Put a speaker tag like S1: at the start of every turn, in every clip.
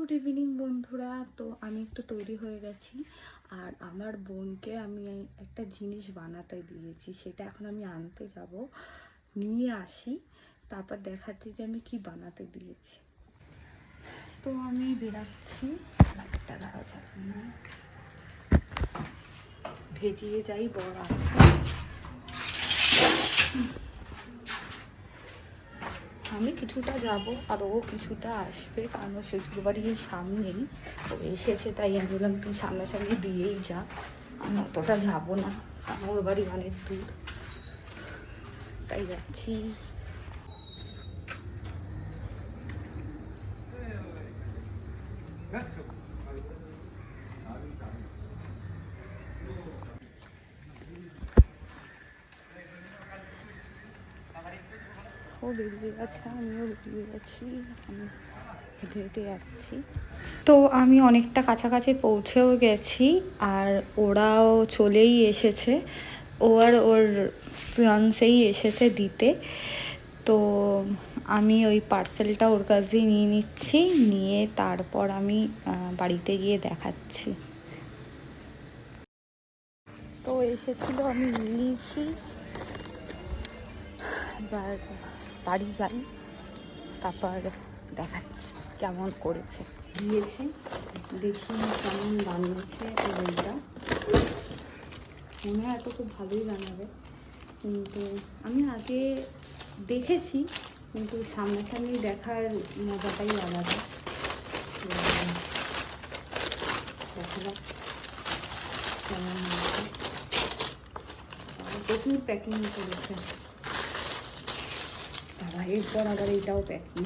S1: Good evening বন্ধুরা। তো আমি একটু তৈরি হয়ে গেছি, আর আমার বোনকে আমি একটা জিনিস বানাতে দিয়েছি, সেটা এখন আমি আনতে যাব, নিয়ে আসি, তারপর দেখাচ্ছি যে আমি কি বানাতে দিয়েছি। তো আমি বেরাচ্ছি, একটা দাঁড়া যাবে না, ভেজিয়ে যাই বড় আছে। আমি কিছুটা যাব আর ও কিছুটা আসবে, কারণ ও শ্বশুরবাড়ির সামনেই ও এসেছে, তাই আমি বললাম তুমি সামনাসামনি দিয়েই যা, আমি অতটা যাবো না, ওর বাড়ি অনেক দূর, তাই যাচ্ছি। ও বেরিয়ে গেছে, আমিও বেরিয়ে গেছি, আমি হেঁটে হেঁটে যাচ্ছি। তো আমি অনেকটা কাছাকাছি পৌঁছেও গেছি, আর ওরাও চলেই এসেছে, ও আর ওর ফিয়ান্সেই এসেছে দিতে। তো আমি ওই পার্সেলটা ওর কাছেই নিয়ে নিচ্ছি, নিয়ে তারপর আমি বাড়িতে গিয়ে দেখাচ্ছি। তো এসেছিল, আমি নিয়ে নিয়েছি, এবার বাড়ি যাই, তারপর দেখাচ্ছি কেমন করেছে। দিয়েছে, দেখি কেমন বানিয়েছে এই বইটা, মনে হয় তো খুব ভালোই বানাবে, কিন্তু আমি আগে দেখেছি, কিন্তু সামনাসামনি দেখার মজাটাই আলাদা। দেখা যাক কেমন হয়েছে। প্রচুর প্যাকিং করেছে, বাবা এরপর আবার এইটাও প্যাকিং।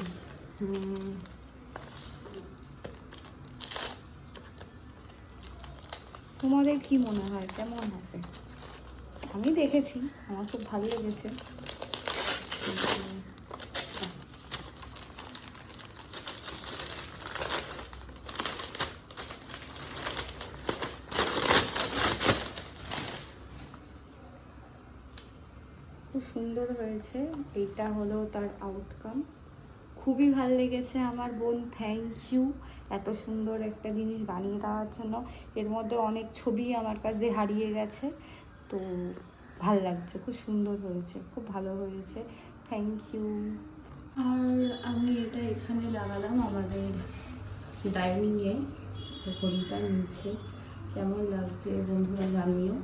S1: তোমাদের কি মনে হয় কেমন হবে? আমি দেখেছি, আমার খুব ভালো লেগেছে। খুব সুন্দর হয়েছে, এইটা হলো তার আউটকাম। খুবই ভালো লেগেছে আমার বোন, থ্যাংক ইউ এত সুন্দর একটা জিনিস বানিয়ে দেওয়ার জন্য। এর মধ্যে অনেক ছবি আমার কাছে হারিয়ে গেছে, তো ভাল লাগছে, খুব সুন্দর হয়েছে, খুব ভালো হয়েছে, থ্যাংক ইউ। আর আমি এটা এখানে লাগালাম আমাদের ডাইনিংয়ে, ঘড়িটার নিচে। কেমন লাগছে বন্ধুরা জানিও।